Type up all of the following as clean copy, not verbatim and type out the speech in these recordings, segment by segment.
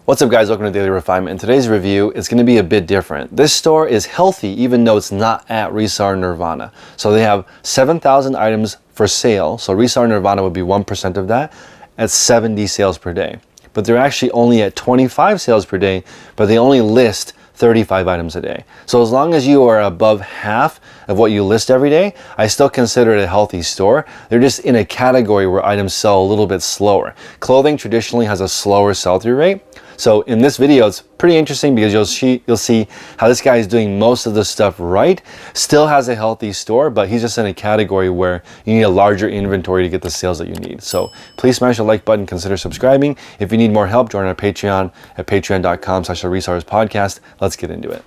What's up guys, welcome to Daily Refinement. In today's review, it's going to be a bit different. This store is healthy even though it's not at Reseller Nirvana. So they have 7,000 items for sale. So Reseller Nirvana would be 1% of that at 70 sales per day. But they're actually only at 25 sales per day, but they only list 35 items a day. So as long as you are above half of what you list every day, I still consider it a healthy store. They're just in a category where items sell a little bit slower. Clothing traditionally has a slower sell-through rate. So in this video, it's pretty interesting because you'll see how this guy is doing most of the stuff right. Still has a healthy store, but he's just in a category where you need a larger inventory to get the sales that you need. So please smash the like button, consider subscribing. If you need more help, join our Patreon at patreon.com/theresellerspodcast. Let's get into it.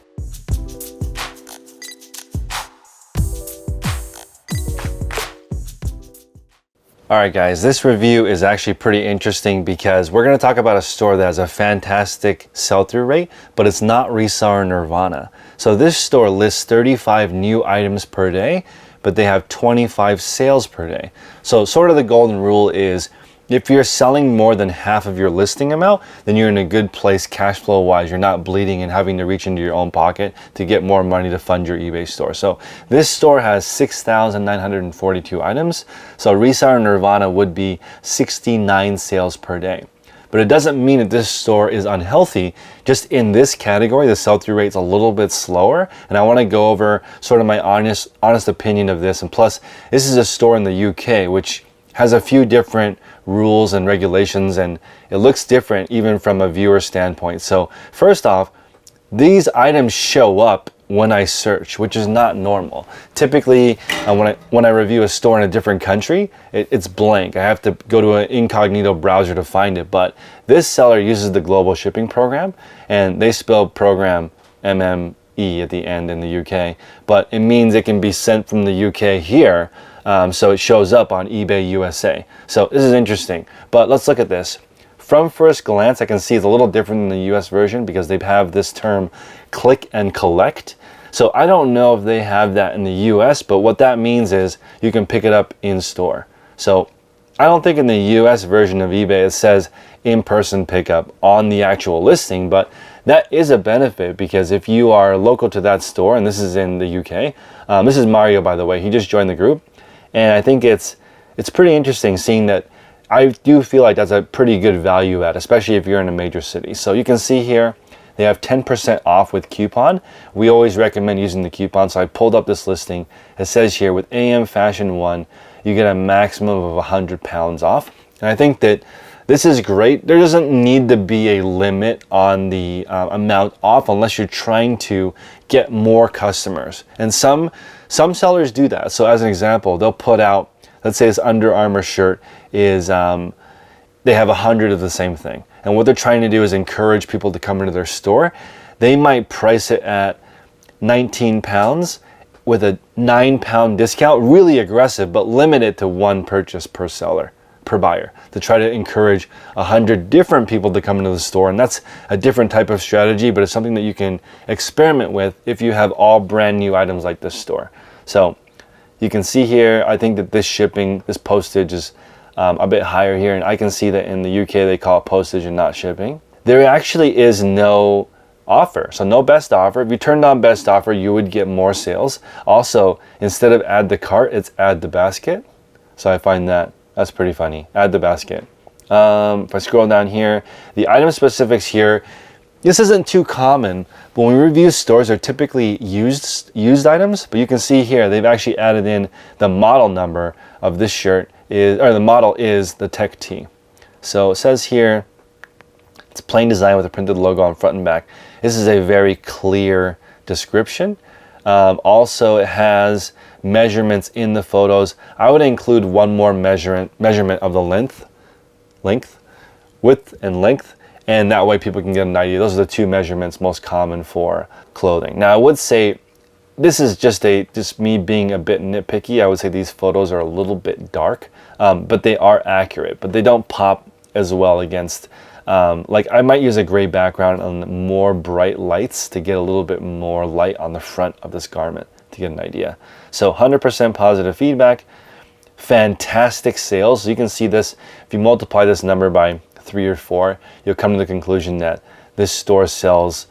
Alright guys, this review is actually pretty interesting because we're going to talk about a store that has a fantastic sell-through rate, but it's not Reseller Nirvana. So this store lists 35 new items per day, but they have 25 sales per day. So sort of the golden rule is if you're selling more than half of your listing amount, then you're in a good place cash flow wise. You're not bleeding and having to reach into your own pocket to get more money to fund your eBay store. So this store has 6,942 items. So Reseller Nirvana would be 69 sales per day. But it doesn't mean that this store is unhealthy. Just in this category, the sell-through rate is a little bit slower. And I want to go over sort of my honest opinion of this. And plus, this is a store in the UK, which has a few different rules and regulations, and it looks different even from a viewer standpoint. So first off, these items show up when I search, which is not normal. Typically, when I review a store in a different country, it's blank. I have to go to an incognito browser to find it. But this seller uses the global shipping program, and they spell program MME at the end in the UK, but it means it can be sent from the UK here. So it shows up on eBay USA. So this is interesting, but let's look at this. From first glance, I can see it's a little different than the US version because they have this term click and collect. So I don't know if they have that in the US, but what that means is you can pick it up in store. So I don't think in the US version of eBay it says in-person pickup on the actual listing, but that is a benefit because if you are local to that store, and this is in the UK, this is Mario, by the way, he just joined the group. And I think it's pretty interesting seeing that. I do feel like that's a pretty good value add, especially if you're in a major city. So you can see here, they have 10% off with coupon. We always recommend using the coupon. So I pulled up this listing. It says here with AM Fashion 1, you get a maximum of 100 pounds off. And I think that this is great. There doesn't need to be a limit on the amount off unless you're trying to get more customers. And some sellers do that. So as an example, they'll put out, let's say this Under Armour shirt is, they have 100 of the same thing. And what they're trying to do is encourage people to come into their store. They might price it at 19 pounds with a 9-pound discount, really aggressive, but limit it to one purchase per seller, per buyer, to try to encourage 100 different people to come into the store. And that's a different type of strategy, but it's something that you can experiment with if you have all brand new items like this store. So you can see here, I think that this shipping, this postage is a bit higher here, and I can see that in the UK they call it postage and not shipping. There actually is no offer, so no best offer. If you turned on best offer, you would get more sales. Also, instead of add to cart, it's add to basket. So I find that's pretty funny. Add to basket. If I scroll down here, the item specifics here, this isn't too common, but when we review stores, they're typically used items, but you can see here, they've actually added in the model number of this shirt or the model is the Tech T. So it says here, it's plain design with a printed logo on front and back. This is a very clear description. Also, it has measurements in the photos. I would include one more measurement of the width and length, and that way people can get an idea. Those are the two measurements most common for clothing. Now I would say this is just me being a bit nitpicky. I would say these photos are a little bit dark, but they are accurate, but they don't pop as well against like I might use a gray background on more bright lights to get a little bit more light on the front of this garment to get an idea. So 100% positive feedback, fantastic sales. So you can see this, if you multiply this number by 3 or 4, you'll come to the conclusion that this store sells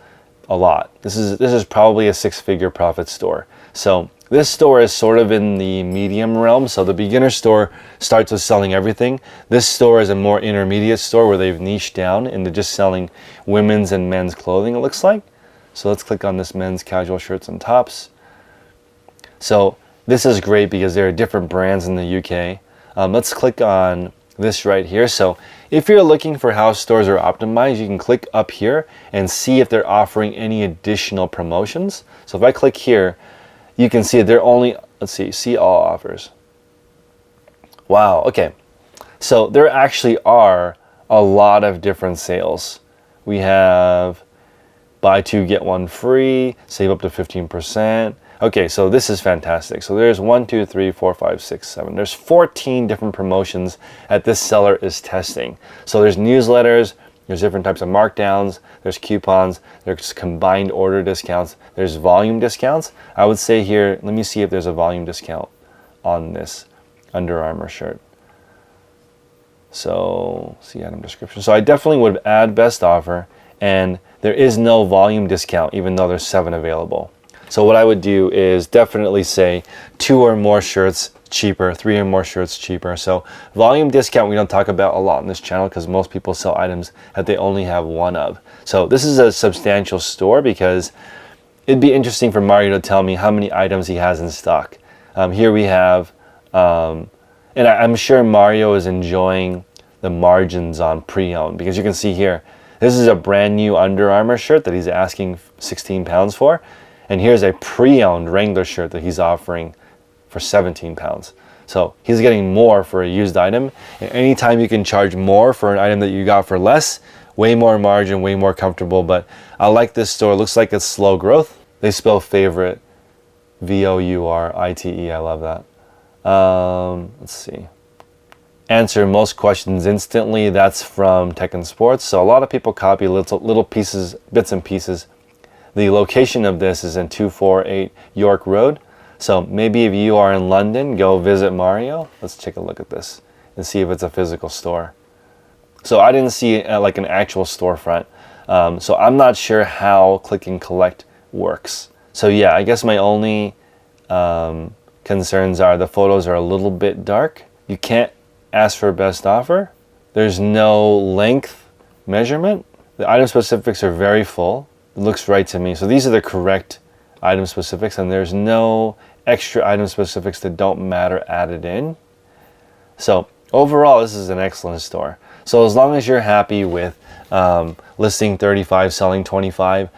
a lot. This is probably a 6-figure profit store. So this store is sort of in the medium realm. So the beginner store starts with selling everything. This store is a more intermediate store where they've niched down into just selling women's and men's clothing, it looks like. So let's click on this men's casual shirts and tops. So this is great because there are different brands in the UK. Let's click on this right here. So if you're looking for how stores are optimized, you can click up here and see if they're offering any additional promotions. So if I click here, you can see they're only, let's see all offers. Wow, okay. So there actually are a lot of different sales. We have buy 2, get 1 free, save up to 15%. Okay, so this is fantastic. So there's 1, 2, 3, 4, 5, 6, 7. There's 14 different promotions that this seller is testing. So there's newsletters, there's different types of markdowns, there's coupons, there's combined order discounts, there's volume discounts. I would say here, let me see if there's a volume discount on this Under Armour shirt. So, see item description. So I definitely would add best offer, and there is no volume discount even though there's 7 available. So what I would do is definitely say 2 or more shirts cheaper, 3 or more shirts cheaper. So volume discount we don't talk about a lot on this channel because most people sell items that they only have 1 of. So this is a substantial store because it'd be interesting for Mario to tell me how many items he has in stock. Here we have, and I'm sure Mario is enjoying the margins on pre-owned because you can see here, this is a brand new Under Armour shirt that he's asking £16 for. And here's a pre-owned Wrangler shirt that he's offering for £17. So he's getting more for a used item. And anytime you can charge more for an item that you got for less, way more margin, way more comfortable. But I like this store. It looks like it's slow growth. They spell favorite Vourite. I love that. Let's see. Answer most questions instantly. That's from Tech and Sports. So a lot of people copy little pieces, bits and pieces. The location of this is in 248 York Road. So maybe if you are in London, go visit Mario. Let's take a look at this and see if it's a physical store. So I didn't see like an actual storefront. So I'm not sure how click and collect works. So yeah, I guess my only concerns are the photos are a little bit dark. You can't ask for best offer. There's no length measurement. The item specifics are very full. It looks right to me. So these are the correct item specifics, and there's no extra item specifics that don't matter added in. So overall, this is an excellent store. So as long as you're happy with listing 35, selling 25,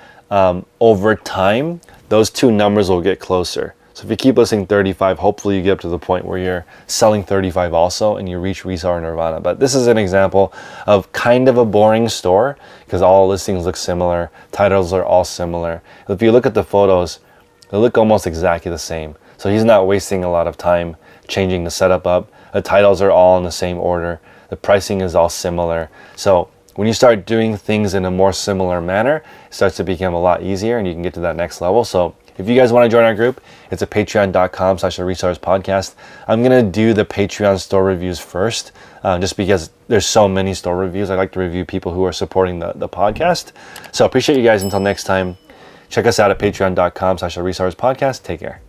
over time, those 2 numbers will get closer. So if you keep listing 35, hopefully you get up to the point where you're selling 35 also and you reach Reseller Nirvana. But this is an example of kind of a boring store because all listings look similar. Titles are all similar. If you look at the photos, they look almost exactly the same. So he's not wasting a lot of time changing the setup up. The titles are all in the same order. The pricing is all similar. So when you start doing things in a more similar manner, it starts to become a lot easier and you can get to that next level. So if you guys want to join our group, it's at patreon.com/resellers podcast. I'm going to do the Patreon store reviews first, just because there's so many store reviews. I like to review people who are supporting the podcast. So appreciate you guys. Until next time, check us out at patreon.com/resellers podcast. Take care.